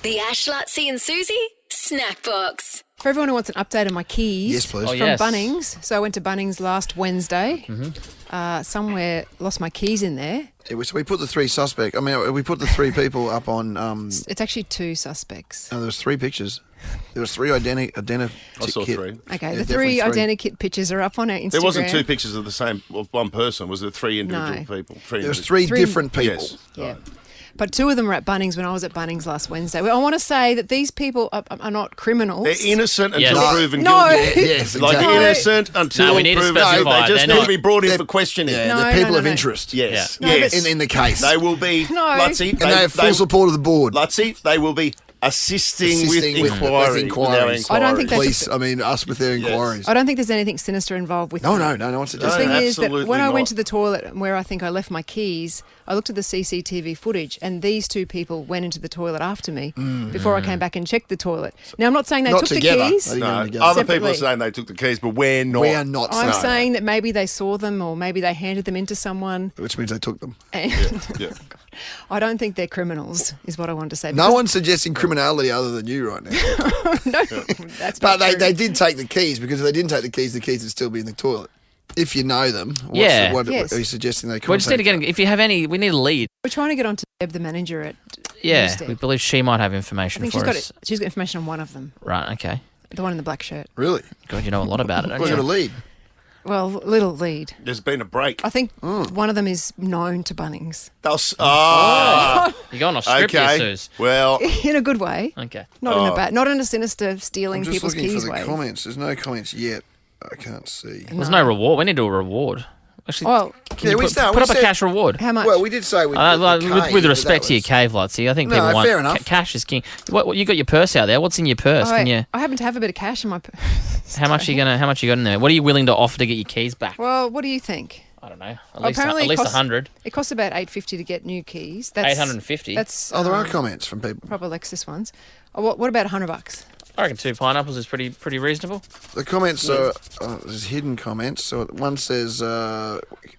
The Ash, Lutzi and Susie Snackbox. For everyone who wants an update on my keys. Yes, please. From Bunnings. So I went to Bunnings last Wednesday. Somewhere lost my keys in there. Yeah, so we put the three suspects. I mean, we put the three people up on. It's actually two suspects. No, there was three pictures. There was three identical. I saw three. Okay, Yeah, the three definitely identikit pictures are up on our Instagram. There wasn't two pictures of the same of one person. Was there three individual No. people? There was three different people. Yes. Yeah. But two of them were at Bunnings when I was at Bunnings last Wednesday. Well, I want to say that these people are not criminals. They're innocent Yes. until No. proven No. guilty. Yes, Like exactly. innocent until No, we need to proven specify. guilty. They just They're need not- to be brought in they're- for questioning. Yeah, No, they're no, people no, of no. interest. Yes. No, yes. but- In the case. They will be. No. Lutzi, And they have full support of the board. Lutzi, they will be assisting with Assisting with inquiry. inquiries. I don't think they Police, took I mean, us with their inquiries. I don't think there's anything sinister involved with No, them. no one's The suggesting thing No, is that absolutely when I went not. to the toilet where I think I left my keys, I looked at the CCTV footage and these two people went into the toilet after me before I came back and checked the toilet. Now, I'm not saying they Not took together. the keys. They didn't go No, together. other people are Separately. saying they took the keys, but we're not. We are not I'm saying. saying that maybe they saw them or maybe they handed them into someone. Which means they took them. And Yeah. I don't think they're criminals, is what I want to say. No one's suggesting criminality other than you right now. No, that's But not true. they did take the keys, because if they didn't take the keys would still be in the toilet. If you know them, Yeah. what Yes. are you suggesting they We just need to contact? get. If you have any, we need a lead. We're trying to get on to Deb, the manager at Yeah, Newstead. we believe she might have I information think for us. she's got information on one of them, Right. Okay. the one in the black shirt. Really? God, you know a lot about it, don't We've got a you? lead. Well, little lead. There's been a break. I think one of them is known to Bunnings. You're going off script here, Okay. Suze. Well, In a good way. Okay. Not in a bad, not in a sinister stealing I'm just people's looking for keys the way. comments. There's no comments yet. I can't see. There's no reward. We need to do a reward. Actually, Well, can you we put start- put we up a said- cash reward. how much? Well, we did say we With respect to your cave, Lutzi, I think No, people want fair enough. cash is king. What you got your purse out there? What's in your purse? Can you? I happen to have a bit of cash in my purse. How much you got in there? What are you willing to offer to get your keys back? Well, what do you think? I don't know. At apparently it least costs- 100. It costs about $850 to get new keys. That's 850? That's Oh, there are comments from people. proper Lexus ones. Oh, what about $100? I reckon 2 pineapples is pretty reasonable. The comments are there's hidden comments. So one says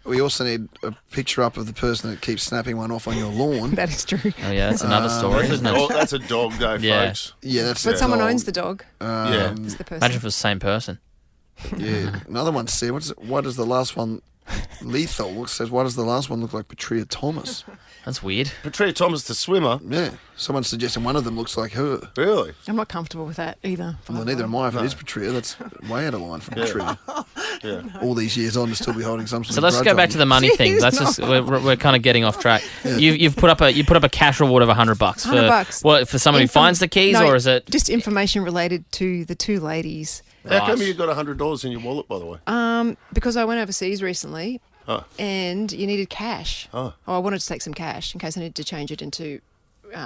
we also need a picture up of the person that keeps snapping one off on your lawn. That is true. Oh yeah, that's another story, isn't it? that's a dog, though, Yeah. folks. Yeah, that's. But a someone dog. owns the dog. Yeah. It's the person. Imagine if it was the same person. Yeah. Another one said, "Why does the last one?" Lethal says, "Why does the last one look like Patria Thomas?" That's weird. Patria Thomas, the swimmer. Yeah. Someone's suggesting one of them looks like her. Really? I'm not comfortable with that either. Well, neither am I. If it is Patria, that's way out of line from Patria. Yeah. All these years on to still be holding some sort So of let's grudge go on back to the money thing. Jeez, That's just we're kind of getting off track. You've put up a cash reward of $100 for $100. what, for someone who finds the keys, No, or is it? just information related to the two ladies? How come Right. you got $100 in your wallet, by the way? Because I went overseas recently Oh. and you needed cash. Oh. I wanted to take some cash in case I needed to change it into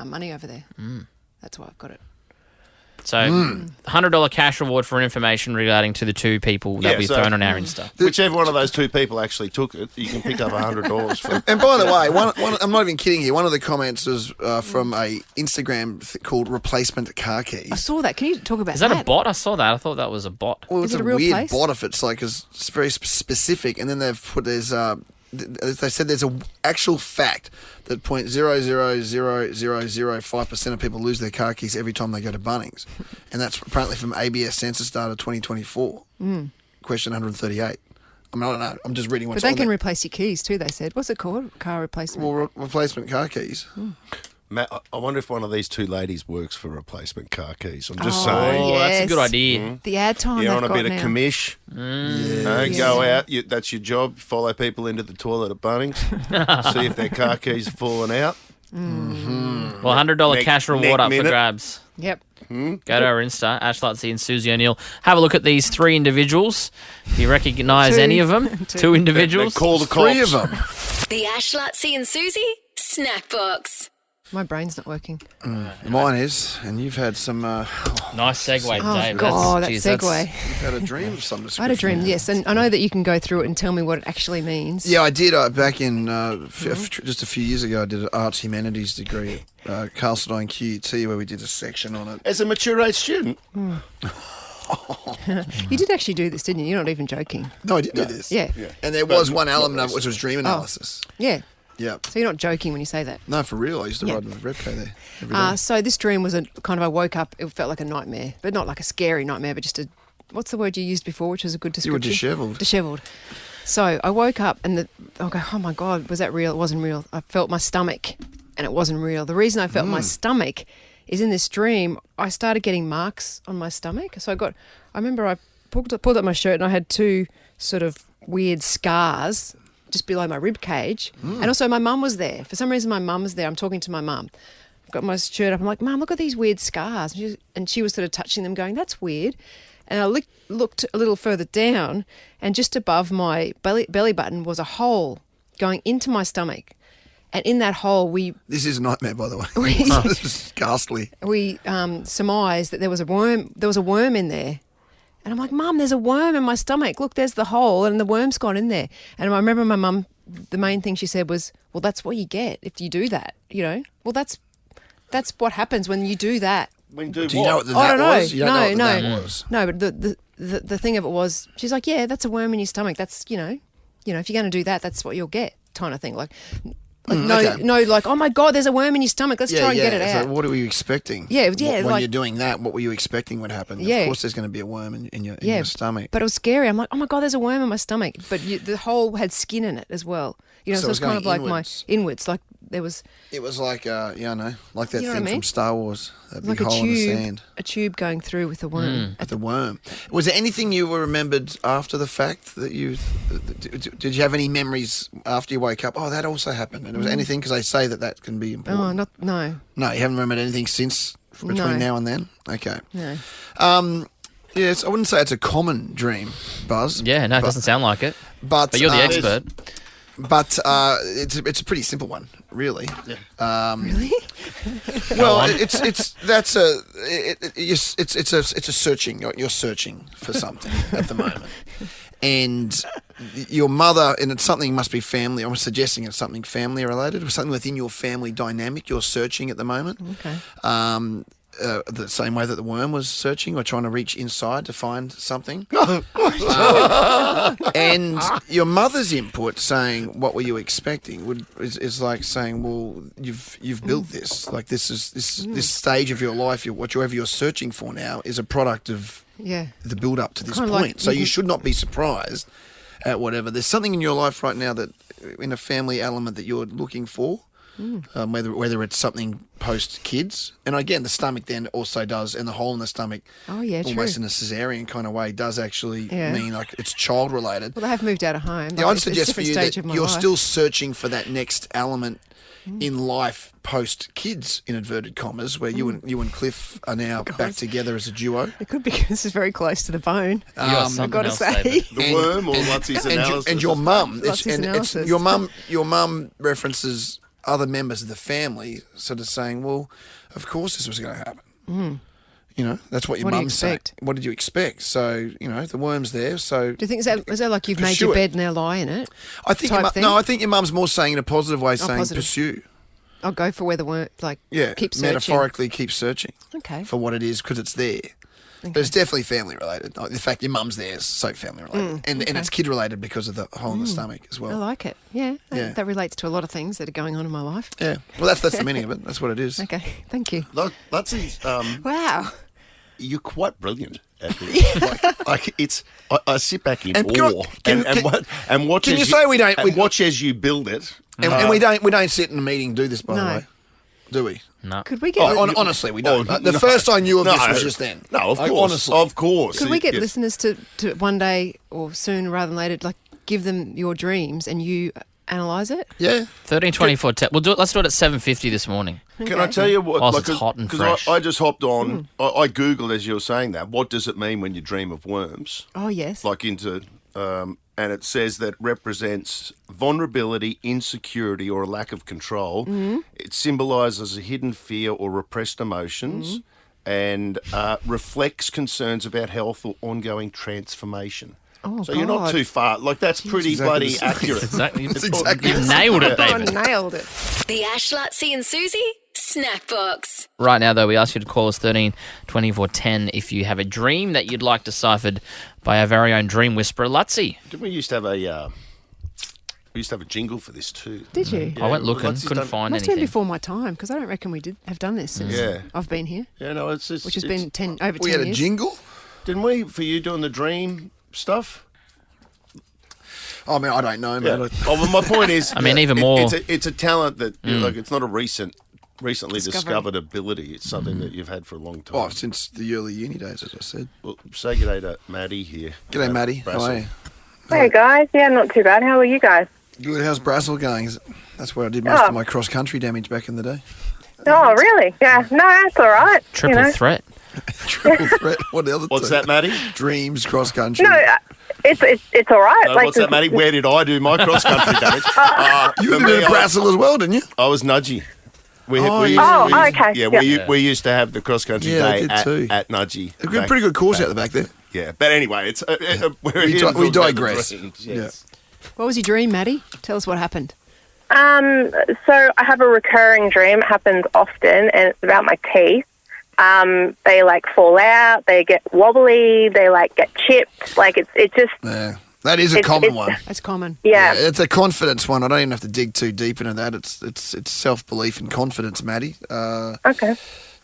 money over there. That's why I've got it. So $100 cash reward for information regarding to the two people that Yeah, we've so- thrown on our Insta. Whichever one of those two people actually took it, you can pick up $100 for. And by the way, one, I'm not even kidding here. One of the comments was from a Instagram called Replacement Car I Keys. saw that. Can you talk about Is that a bot? I saw that. I thought that was a bot. Well, Is it's it a a real weird place? bot if it's like it's very specific, and then they've put they said there's an actual fact that 0.00005% of people lose their car keys every time they go to Bunnings, and that's apparently from ABS census data 2024. Question 138. I mean, I don't know. I'm just reading But what's they on can there. replace your keys too, they said. What's it called? Car replacement. Well, replacement car keys. Matt, I wonder if one of these two ladies works for replacement car keys. I'm just Oh, saying. Oh, that's a yes. good idea. The ad time You're they've on a got bit of now. commish. Yeah. Go out. That's your job. Follow people into the toilet at Bunnings. See if their car keys are falling out. Well, $100 Next- cash reward next up for minute. grabs. Yep. Go to our Insta, Ash Lutzi and Susie O'Neill. Have a look at these three individuals. If you recognise Two. any of them, two individuals. Then call the cops. Three of them. The Ash, Lutzi and Susie Snackbox. My brain's not working. Mine is, and you've had some. Nice segue, Oh, Dave. God, that geez, segue. You've had a dream of some I description. had a dream, yes, and I know that you can go through it and tell me what it actually means. Yeah, I did. Back in just a few years ago, I did an arts humanities degree at Castledine QUT, where we did a section on it. As a mature age student. You did actually do this, didn't you? You're not even joking. No, I did do this. Yeah. And there was one element of it which was dream analysis. Yeah. Yeah. So you're not joking when you say that. No, for real. I used to Yeah. ride with Repco there every day. So this dream was I woke up, it felt like a nightmare, but not like a scary nightmare, but just what's the word you used before, which was a good You were description? dishevelled. Dishevelled. So I woke up and I go, oh my God, was that real? It wasn't real. I felt my stomach and it wasn't real. The reason I felt my stomach is in this dream, I started getting marks on my stomach. So I remember I pulled up my shirt and I had 2 sort of weird scars just below my rib cage. And also my mum was there. For some reason my mum was there. I'm talking to my mum. I've got my shirt up. I'm like, Mum, look at these weird scars. And she was sort of touching them going, that's weird. And I looked a little further down and just above my belly button was a hole going into my stomach. And in that hole, This is a nightmare, by the way. We- This is ghastly. we surmised that there was a worm in there. And I'm like, Mum, there's a worm in my stomach. Look, there's the hole and the worm's gone in there. And I remember my mum, the main thing she said was, well, that's what you get if you do that, you know. Well, that's what happens when you do that. When do Do you know what what? that I don't know. was? You don't know what that was. No, but the thing of it was, she's like, yeah, that's a worm in your stomach. That's, if you're going to do that, that's what you'll get, kind of thing. Like okay. like, oh my God, there's a worm in your stomach. Let's try and get it out. So what were you expecting? Yeah, When like- you're doing that, what were you expecting would happen? Yeah. Of course there's going to be a worm in your stomach. But it was scary. I'm like, oh my God, there's a worm in my stomach. But the hole had skin in it as well. So So it it was was kind of going like inwards. my inwards. Like there was It was like, I know, like that You know what thing I mean? from Star Wars, that big like a hole in the sand. tube going through with a worm. At the worm. Was there anything you were remembered after the fact that did you have any memories after you woke up? Oh, that also happened. And it was anything, because they say that can be important. Oh, no. No, you haven't remembered anything since between No. now and then? Okay. No. Yes, I wouldn't say it's a common dream, Buzz. Yeah, no, it doesn't sound like it. But But you're the expert. But it's a pretty simple one, really. Really? Well, it's a searching. You're searching for something at the moment, and your mother, and it's something must be family. I'm suggesting it's something family related, or something within your family dynamic. You're searching at the moment. Okay. The same way that the worm was searching or trying to reach inside to find something. And your mother's input saying, what were you expecting, is like saying, well, you've built this. Like this stage of your life, whatever you're searching for now is a product of Yeah. the build up to this Kinda point. like So you you can- should not be surprised at whatever. There's something in your life right now that in a family element that you're looking for. Whether it's something post kids, and again the stomach then also does, and the hole in the stomach, Oh, yeah, almost true. in a cesarean kind of way, does actually Yeah. mean like it's child related. Well, they have moved out of home. Yeah, Like, I'd it's a suggest for different you stage that of my you're life. still searching for that next element in life post kids, in inverted commas, where you and Cliff are now back together as a duo. It could be. This is very close to the bone. You got I've something got to else, say. David. The worm or Lutz's analysis? And your mum, Lots of analysis. your mum references other members of the family, sort of saying, "Well, of course this was going to happen." You know, that's what your What do you mum's saying. expect? What did you expect? So the worm's there. So Do you think is that like you've made Pursue your it. bed and now lie in it? I think type thing? I think your mum's more saying in a positive way, saying positive. pursue. I'll go for where the worm, like, Yeah, keep searching. metaphorically keep searching. Okay. For what it is, because it's there. But it's definitely family related. In fact, your mum's there is so family related, and it's kid related because of the hole in the stomach as well. I like it. Yeah, Yeah. that relates to a lot of things that are going on in my life. Yeah, well, that's the meaning of it. That's what it is. Okay, thank you. Lutz's, Wow. you're quite brilliant at this. like it's, I sit back in And awe can- and watch. can as you say we don't- and watch as you build it. And we don't sit in a meeting and do this, by the No. way, do we? No. Could we get Honestly, we don't. Oh, The no. first I knew of this No. was just then. No, of Like, course, honestly. of course. could we get Yes. listeners to one day or soon rather than later, like give them your dreams and you analyse it? Yeah. 13:24. We'll do it. Let's do it at 7:50 this morning. Can I tell you what? Whilst it's hot and fresh. I just hopped on. I googled as you were saying that. What does it mean when you dream of worms? Oh yes. Like into, and it says that represents vulnerability, insecurity, or a lack of control. It symbolises a hidden fear or repressed emotions, and reflects concerns about health or ongoing transformation. Oh, so you're not God. too far. Like that's pretty exactly bloody the same. accurate. Exactly. That's exactly You the nailed it, Oh, David. nailed it. The Ash, Lutzi and Susie Snackbox. Right now, though, we ask you to call us 13-24-10 if you have a dream that you'd like deciphered by our very own dream whisperer, Lutzi. Didn't we used to have a We used to have a jingle for this too. Did you? I went looking, Once he's couldn't done- find Must have been anything. before my time because I don't reckon we have done this since Yeah. I've been here, Yeah, no, it's which has been over 10 We had a years. jingle. Didn't we for you doing the dream stuff? I mean, I don't know, Yeah. man. Oh, well, my point is, I mean, even more- It's a talent that like it's not a recently Discovery. discovered ability. It's something that you've had for a long time. Oh, since the early uni days, as I said. Well, say g'day to Maddie here. G'day, Maddie. How are you? Hey guys, yeah, not too bad. How are you guys? Good. How's Brassel going? That's where I did most of my cross-country damage back in the day. Oh, really? Yeah, no, that's all right. Triple threat. Triple threat. What the other What's two? that, Maddie? Dreams, cross-country. No, it's all right. No, what's that, Maddie? Where did I do my cross country damage? You for were me, doing Brassel as well, didn't you? I was nudgy. We Oh, used- yeah. we used- okay. Yeah, Yep. we used to have the cross country Yeah, I day did at, too. at Nudgy. A good, pretty good course out the back there. Yeah, but anyway, it's we're We here di- to we talk about the digress. dreams, Yeah. yes. What was your dream, Maddie? Tell us what happened. So I have a recurring dream. It happens often, and it's about my teeth. They like fall out. They get wobbly. They like get chipped. Like it's just Yeah. That is a common one. That's common. yeah. It's a confidence one. I don't even have to dig too deep into that. It's self-belief and confidence, Maddie. Okay.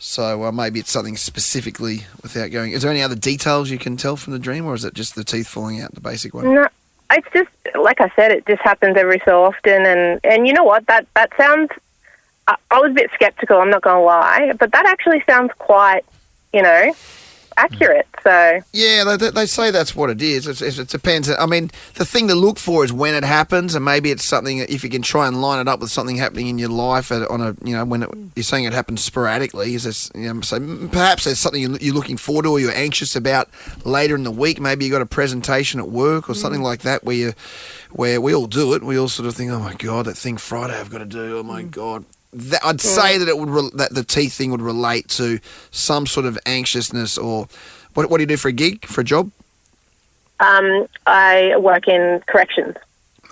So maybe it's something specifically without going. Is there any other details you can tell from the dream, or is it just the teeth falling out, the basic one? No, it's just like I said. It just happens every so often, and you know what? That sounds. I was a bit skeptical. I'm not going to lie, but that actually sounds quite, accurate. So Yeah, they say that's what it is. It depends. I mean, the thing to look for is when it happens, and maybe it's something. If you can try and line it up with something happening in your life on a, when you're saying it happens sporadically, is this, so perhaps there's something you're looking forward to or you're anxious about later in the week. Maybe you got a presentation at work or something like that where we all do it. We all sort of think, oh my god, that thing Friday I've got to do. Oh my god. I'd say that it would that the teeth thing would relate to some sort of anxiousness or what do you do for a gig, for a job? I work in corrections.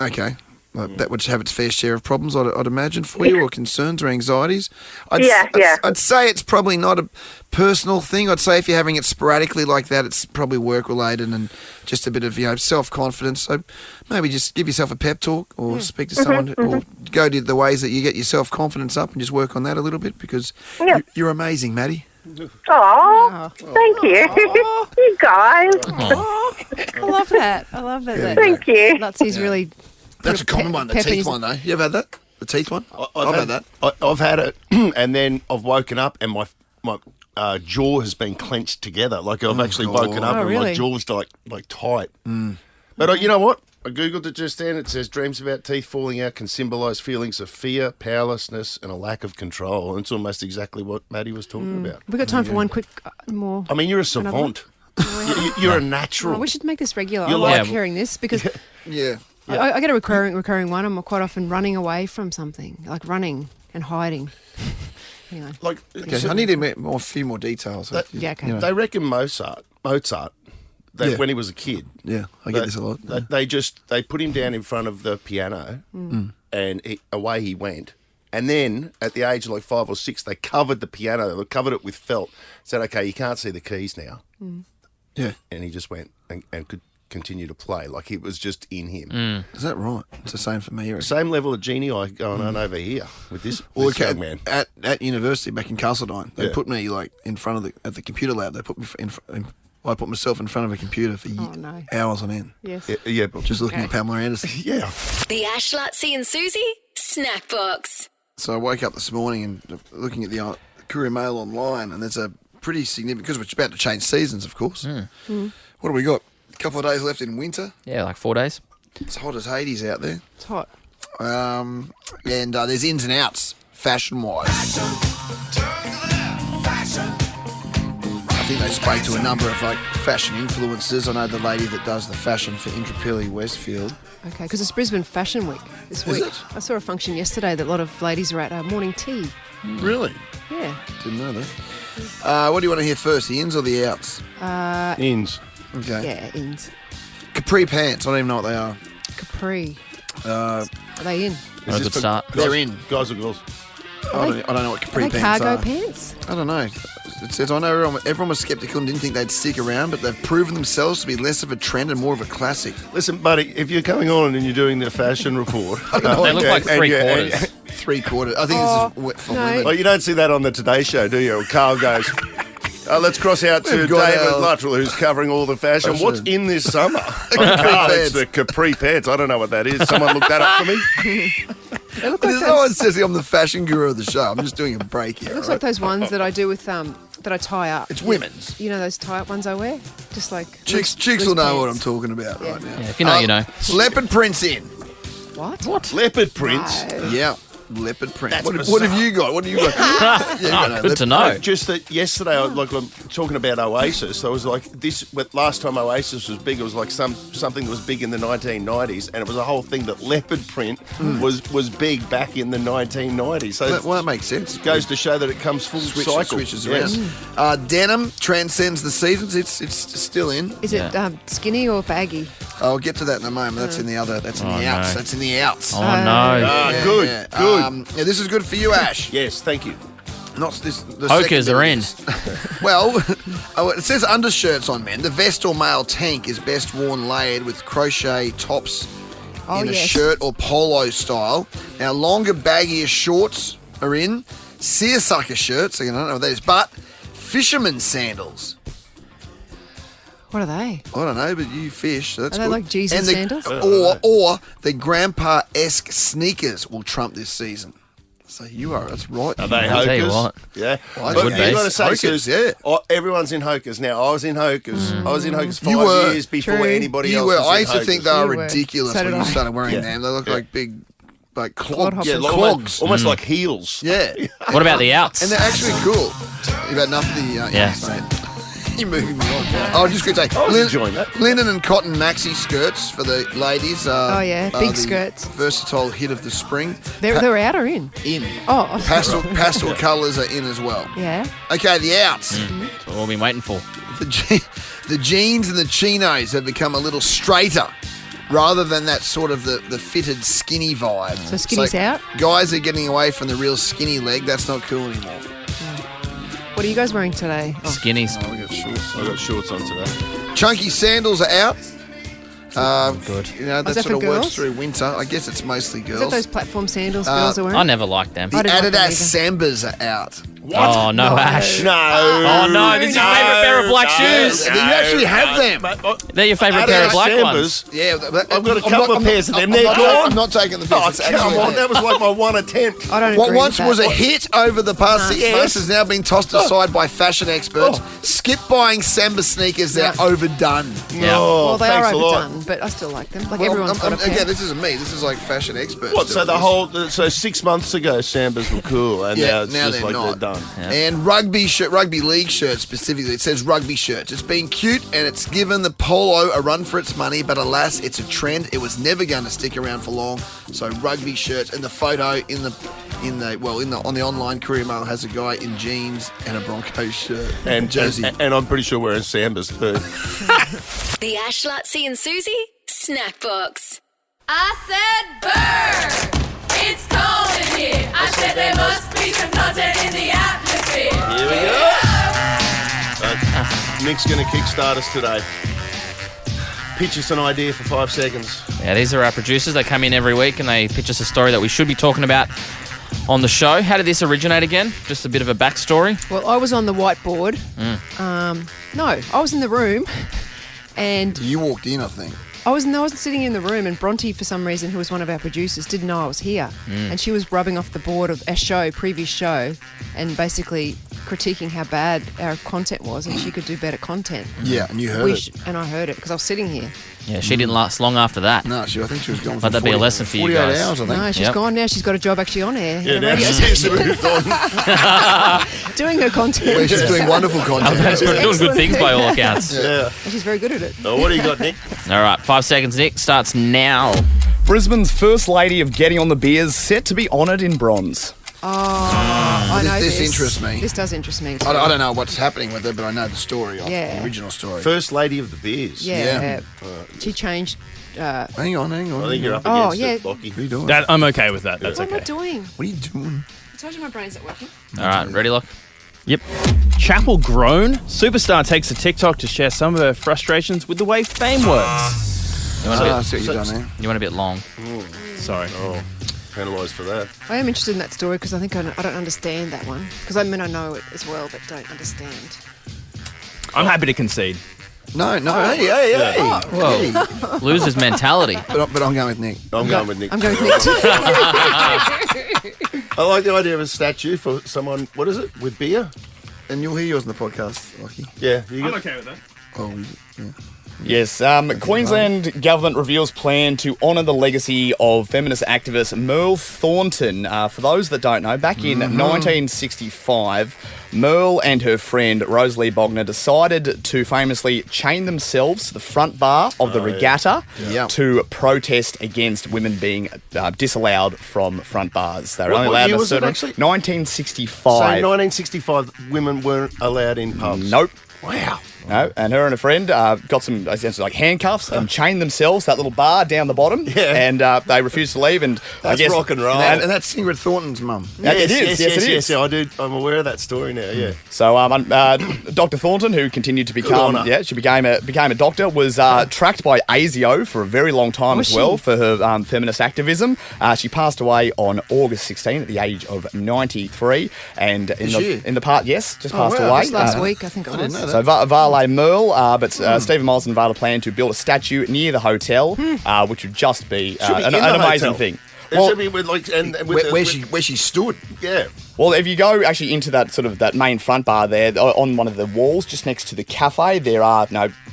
Okay. Well, that would have its fair share of problems, I'd imagine, for you, or concerns or anxieties. Yeah. I'd say it's probably not a personal thing. I'd say if you're having it sporadically like that, it's probably work-related and just a bit of, self-confidence. So maybe just give yourself a pep talk or speak to someone or go to the ways that you get your self-confidence up and just work on that a little bit because you're amazing, Maddie. Oh, thank you, you guys. I love that. I love that. Thank you. Lutzie's really. That's a common one, the pep in teeth his- one, though. You ever had that? The teeth one? I've had that. I've had it, and then I've woken up and my jaw has been clenched together. Like I've actually woken up Oh, and really? my jaw's like tight. But you know what? I googled it just then. It says dreams about teeth falling out can symbolise feelings of fear, powerlessness, and a lack of control. And it's almost exactly what Maddie was talking about. We've got time for one quick more. I mean, you're a savant. You're a natural. Oh, we should make this regular. You're I like like- hearing this because Yeah. I get a recurring one. I'm quite often running away from something, like running and hiding. Anyway, Like, Okay, so I need a few more details. Yeah, okay. They reckon Mozart, that Yeah. when he was a kid, Yeah, I get this a lot. they put him down in front of the piano, and away he went. And then at the age of like 5 or 6, they covered the piano. They covered it with felt. Said, "Okay, you can't see the keys now." Yeah. And he just went and could continue to play like it was just in him. Is that right? It's the same for me. Same level of genie going on over here with this, Well, this young man. At university back in Castledine, they Yeah. put me like in front of at the computer lab. They put me I put myself in front of a computer for no. hours on end, yes. Yeah, but just looking at Pamela Anderson. yeah. The Ash, Lutzi and Susie Snackbox. So I woke up this morning and looking at the Courier Mail online, and there's a pretty significant, because we're about to change seasons, of course. What do we got? A couple of days left in winter. Yeah, like 4 days. It's hot as Hades out there. It's hot. And there's ins and outs, fashion-wise. I think they spoke to a number of fashion influencers. I know the lady that does the fashion for Intrapilli Westfield. Okay, because it's Brisbane Fashion Week this Is week. it? I saw a function yesterday that a lot of ladies were at morning tea. Really? Yeah. Didn't know that. What do you want to hear first, the ins or the outs? Ins. Okay. Yeah, ins. Capri pants. I don't even know what they are. Capri. Are they in? Not a good start. They're in. Guys or girls? I don't know what capri Are they pants cargo are. pants? I don't know. It says, I know everyone was sceptical and didn't think they'd stick around, but they've proven themselves to be less of a trend and more of a classic. Listen, buddy, if you're coming on and you're doing the fashion report, They look like three-quarters. Three-quarters. I think this is for women. Well, you don't see that on the Today Show, do you? Carl goes, let's cross out to We've got David our- Luttrell, who's covering all the fashion. What's in this summer? Carl, it's the capri pants. I don't know what that is. Someone look that up for me. They look like There's no one those, says I'm the fashion guru of the show. I'm just doing a break here. it looks all like right? those ones that I do with that I tie up. It's women's. You know those tie-up ones I wear? Just like Chicks loose will know what I'm pants. talking about right now. Yeah, if you know, you know. Leopard prints in. What? Leopard prints. No. Yeah, leopard print. That's What have bizarre. you got? What have you got? Yeah, Good to know. Just that yesterday, I'm talking about Oasis. I was like, last time Oasis was big, it was like something that was big in the 1990s, and it was a whole thing that leopard print was big back in the 1990s. So Well, that makes sense. it goes to show that it comes full cycle. Switches Yes. around. Denim transcends the seasons. It's still in. Is it skinny or baggy? I'll get to that in a moment. That's in the other. That's in the outs. no. That's in the outs. Oh, no. Yeah, Good, yeah. good. Yeah, this is good for you, Ash. Yes, thank you. Not this. The Hokers second are bit in. is- Well, it says undershirts on men. The vest or male tank is best worn layered with crochet tops in a yes. shirt or polo style. Now, longer, baggier shorts are in. Seersucker shirts, I don't know what that is, but fisherman sandals. What are they? I don't know, but you fish, so that's Are they good. like Jesus And the- sandals? Or the grandpa-esque sneakers will trump this season. So you are, that's right. Are they I'll tell you hokers? what. Yeah. Well, But would you be. got to say, Hokers, Suze, yeah. everyone's in hokers now. I was in hokers. I was in hokers 5 You were. years before True. anybody You else were. was I in used to think hokers. they were You were. ridiculous So when did you I. started wearing Yeah. them. They look Yeah. like big, like Clodhoppers. Yeah, clogs. almost like heels. Yeah. What about the outs? And they're actually cool. You've had enough of the... Yeah. mate. You're moving me on. I was just going to say, was enjoying that. linen and cotton maxi skirts for the ladies. Are big the skirts. Versatile hit of the spring. They're out or in? In. Oh. Pastel colours are in as well. Yeah. Okay, the outs. That's what we've been waiting for. The jeans and the chinos have become a little straighter rather than that sort of the fitted skinny vibe. So skinny's out? Guys are getting away from the real skinny leg. That's not cool anymore. What are you guys wearing today? Oh, Skinnies. We got shorts. I got shorts on today. Chunky sandals are out. Good. You know, that is that sort for of works girls? through winter. I guess it's mostly is girls. that those platform sandals girls are wearing? I never liked them. The I didn't like them Adidas either. Sambas are out. Oh, no, Ash. No. Oh, no. This is your favourite pair of black shoes. You actually have them. They're your favourite pair of black Sambas. ones. Yeah, I've got a couple of pairs of them. They're I'm gone. not taking the piss. Oh, It's come actually on. there. That was like my one attempt. I don't What agree once with was that. a hit over the past 6 Yes. months has now been tossed aside by fashion experts. Skip buying Samba sneakers, they're overdone. Yeah. Oh, Well, they are thanks a lot. overdone, but I still like them. Like Well, everyone's got a pair. again, this isn't me. This is like fashion experts. What? So doing the this. whole 6 months ago, Sambas were cool, and now it's just they're like not. they're done. And rugby league shirts specifically, it says rugby shirts. It's been cute and it's given the polo a run for its money, but alas, it's a trend. It was never going to stick around for long. So rugby shirts, and the photo on the online Courier Mail has a guy in jeans and a Broncos shirt And jersey. and I'm pretty sure wearing Sambas too. The Ash, Lutzy and Susie Snackbox. I said burn! It's cold in here. I said there must be some content in the atmosphere. Here we go. Nick's going to kickstart us today. Pitch us an idea for 5 seconds. Yeah, these are our producers. They come in every week and they pitch us a story that we should be talking about on the show. How did this originate again? Just a bit of a backstory. Well, I was on the whiteboard. No, I was in the room, and You walked in, I think. I wasn't sitting in the room, and Bronte, for some reason, who was one of our producers, didn't know I was here. And she was rubbing off the board of a previous show, and basically critiquing how bad our content was, and she could do better content. Yeah, and you heard it. And I heard it because I was sitting here. Yeah, she didn't last long after that. No, I think she was gone for Let that be a lesson for you 48 guys. hours, I think. No, she's Yep. gone now. She's got a job actually on air. Yeah, at a now radio she's station, moved on. doing her content. Well, she's doing wonderful content. Doing good things by all accounts. Yeah. And she's very good at it. Oh, what do you got, Nick? All right, 5 seconds, Nick. Starts now. Brisbane's first lady of getting on the beers set to be honoured in bronze. I know This interests me. This does interest me. I don't know what's happening with it, but I know the story, Yeah. the original story. First lady of the beers. Yeah. She changed. Hang on. I think you're up Oh, against yeah. it, Lockie. What are you doing? I'm okay with that. That's What am I okay. doing? What are you doing? I told you my brain's not working. All right, ready, Lock? Yep. Chapel grown. Superstar takes to TikTok to share some of her frustrations with the way fame works. You want, I see what you've done there. you want a bit long. Sorry. Oh, penalised for that. I am interested in that story because I think I don't understand that one. Because I know it as well, but don't understand. I'm happy to concede. No, hey. Whoa. Loser's mentality. But I'm going with Nick. I'm going with Nick. I'm going with Nick too. I like the idea of a statue for someone, what is it, with beer? And you'll hear yours in the podcast, Lockie. Yeah. I'm okay with that. Oh, yeah. Yes, Queensland government reveals plan to honour the legacy of feminist activist Merle Thornton. For those that don't know, back in 1965, Merle and her friend Rosalie Bogner decided to famously chain themselves to the front bar of the regatta to protest against women being disallowed from front bars. They were only What allowed year a was it, certain actually? 1965. So 1965, women weren't allowed in pubs. Nope. Wow. No, and her and her friend got some essentially like handcuffs and chained themselves to that little bar down the bottom. Yeah. And they refused to leave. And That's I guess rock and roll. And that's Ingrid Thornton's mum. It is. Yes, it is. Yeah, I do. I'm aware of that story now. Yeah. So Dr. Thornton, who continued to become, on her. she became a doctor, was tracked by ASIO for a very long time Was as well she? for her feminist activism. She passed away on August 16 at the age of 93, and in the part, yes, just passed wow. away Just last week, I think it was. know that. So Varley Merle, but Stephen Miles and Nevada plan to build a statue near the hotel, which would just be, Should be an in the amazing hotel. thing. It Well, should be with like Where she stood. Yeah. well, if you go actually into that main front bar there, on one of the walls just next to the cafe, there are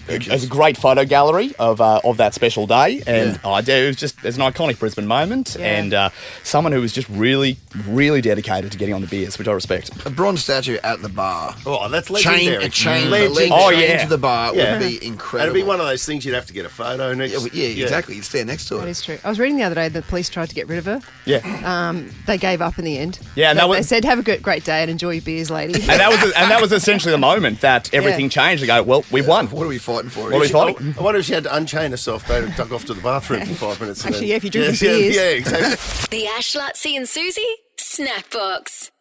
there's a great photo gallery of that special day, and it was just it's an iconic Brisbane moment, and someone who was just really, really dedicated to getting on the beers, which I respect. A bronze statue at the bar. Oh, that's Chain, legendary. a chain, Legendary. Oh, chain yeah. to the bar Yeah. would be incredible. It'd be one of those things you'd have to get a photo next. Yeah, exactly. You'd stand next to That it. is true. I was reading the other day that the police tried to get rid of her. Yeah, They gave up in the end. Yeah, and they, that was- they said, "Have a great day and enjoy your beers, lady." and that was essentially the moment that everything changed. They go, well, we've won. What are we fighting for? What are we fighting? I wonder if she had to unchain herself, though, to duck off to the bathroom for 5 minutes. Actually, yeah, if you're drinking beers. Yeah, exactly. The Ash, Lutzi and Susie Snackbox.